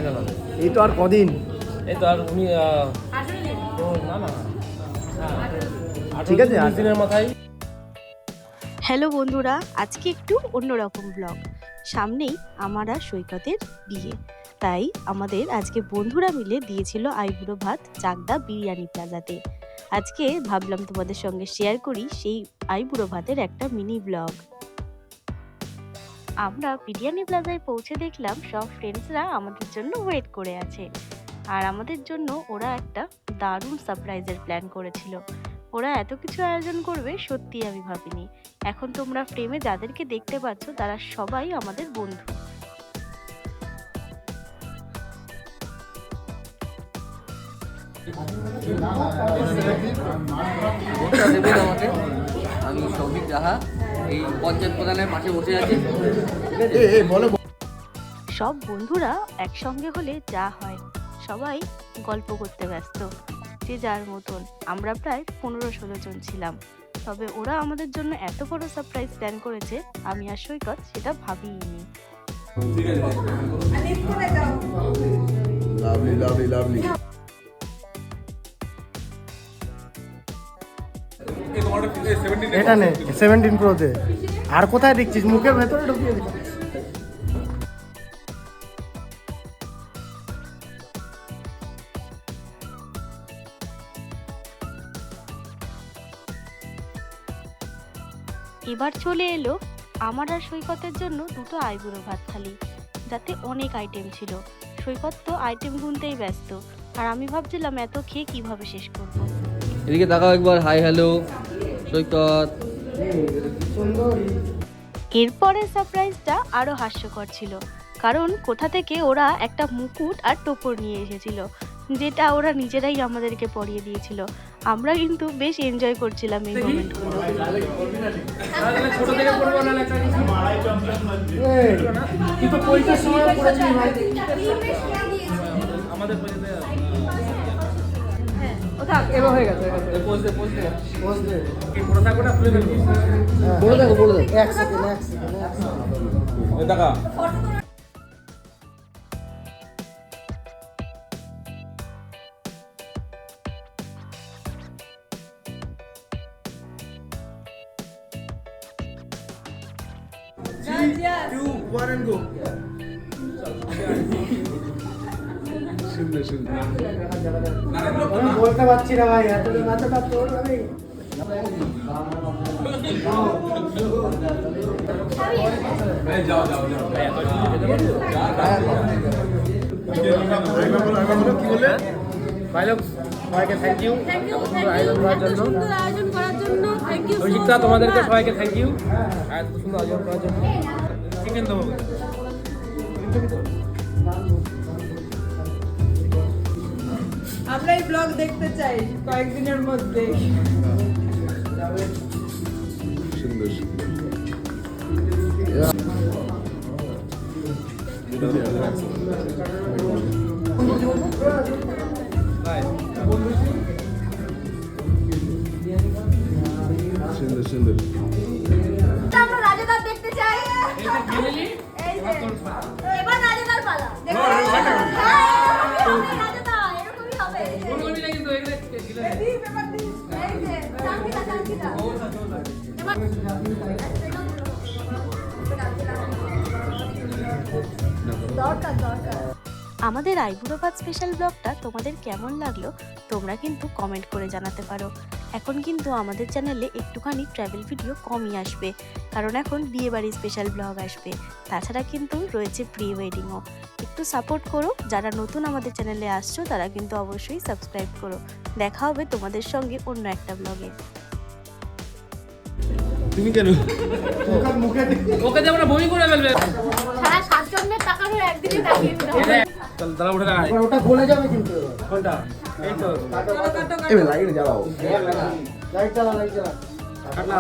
Final হবে। এই তো আর কদিন, এই তো আর উনি না না ঠিক আছে, 8 দিনের মাথায়। হ্যালো বন্ধুরা, আজকে একটু অন্যরকম ব্লগ। সামনেই আমার আর সৈকতের বিয়ে, তাই আমাদের আজকে বন্ধুরা মিলে দিয়েছিল আইবুড়ো ভাত চাকদা বিরিয়ানি প্লাজাতে। আজকে ভাবলাম তোমাদের সঙ্গে শেয়ার করি সেই আইবুড়ো ভাতের একটা মিনি ব্লগ। আমরা বিরিয়ানি প্লাজায় পৌঁছে দেখলাম সব ফ্রেন্ডসরা আমাদের জন্য ওয়েট করে আছে, আর আমাদের জন্য ওরা একটা দারুণ সারপ্রাইজের প্ল্যান করেছিল। ওরা এত কিছু আয়োজন করবে সত্যি আমি ভাবিনি। এখন তোমরা ফ্রেমে যাদেরকে দেখতে পাচ্ছ তারা সবাই আমাদের বন্ধু। আমাকে, আমি সৌভিক রাহা, এই পঞ্চায়েত প্রধানের পাশে বসে আছি। সব বন্ধুরা একসঙ্গে হলে যা হয়, সবাই গল্প করতে ব্যস্ত, যে যার মতন। আমরা প্রায় 15-16 জন ছিলাম, তবে ওরা আমাদের জন্য এত বড় সারপ্রাইজ প্ল্যান করেছে আমি আর সৈকত সেটা ভাবিনি। এটা নে 17 প্রোতে। আর কোথায় দেখছিস? মুখের ভেতরে ঢুকিয়ে দিচ্ছিস। এবার চলে এলো আমার আর সৈকতের জন্য দুটো আইবুড়ো ভাত থালি, যাতে অনেক আইটেম ছিল। সৈকত তো আইটেম গুনতেই ব্যস্ত, আর আমি ভাবছিলাম এত খেয়ে কিভাবে শেষ করব। এদিকে তাকাও একবার, হাই হ্যালো সৈকত। এরপরের সারপ্রাইজটা আরো হাস্যকর ছিল, কারণ কোথা থেকে ওরা একটা মুকুট আর টোপর নিয়ে এসেছিল, যেটা ওরা নিজেরাই আমাদেরকে পরিয়ে দিয়েছিল। আমরা কিন্তু বেশ এনজয় করছিলাম এই মোমেন্টগুলো। ছোট থেকে পড়বো না একটা কিছু কিন্তু পরীক্ষার সময় পড়েছি ভাই। আমাদের পয়সাতে এবার হয়ে গেছে। পৌঁছতে বসবে। কি পুরো থাকোটা খুলে ফেলবো। বলে দেখো, বলে দেখো। এক সেকেন্ড। ওই দেখা বলতে পারছি না ভাই, এত নাচটা তোর আমি। যাও কি বলে ভাই লোক, সবাইকে থ্যাংক ইউ আয়োজন করার জন্য। শিক্ষা তোমাদেরকে সবাইকে থ্যাংক ইউ এত সুন্দর আয়োজন করার জন্য। চিকেন দেবো। আমরা এই ব্লগ দেখতে চাই কয়েকদিনের মধ্যে। আমরা রাজেদার দেখতে চাই। এই যে এবার রাজেদার পালা। রাজেদা এরকমই হবে। এই যে চাঙ্কিটা। দরকার। আমাদের আইবুড়ো ভাত স্পেশাল ব্লগটা তোমাদের কেমন লাগলো তোমরা কিন্তু কমেন্ট করে জানাতে পারো। এখন কিন্তু আমাদের চ্যানেলে একটুখানি ট্র্যাভেল ভিডিও কমই আসবে, কারণ এখন বিয়েবাড়ি স্পেশাল ব্লগ আসবে। তাছাড়া কিন্তু রয়েছে প্রি ওয়েডিংও। একটু সাপোর্ট করো, যারা নতুন আমাদের চ্যানেলে আসছো তারা কিন্তু অবশ্যই সাবস্ক্রাইব করো। দেখা হবে তোমাদের সঙ্গে অন্য একটা ব্লগে। তুমি কেন মুখে ওকে যে আমরা বমি করে ফেলবে। সারা 7 জনের টাকারও একদিনে দাঁড়িয়ে দিতে হবে। চল দাঁড়া উঠে দাঁড়াই। ওটা গলে যাবে কিন্তু। কোনটা? এই তো লাইট জ্বালা।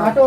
হাঁটো।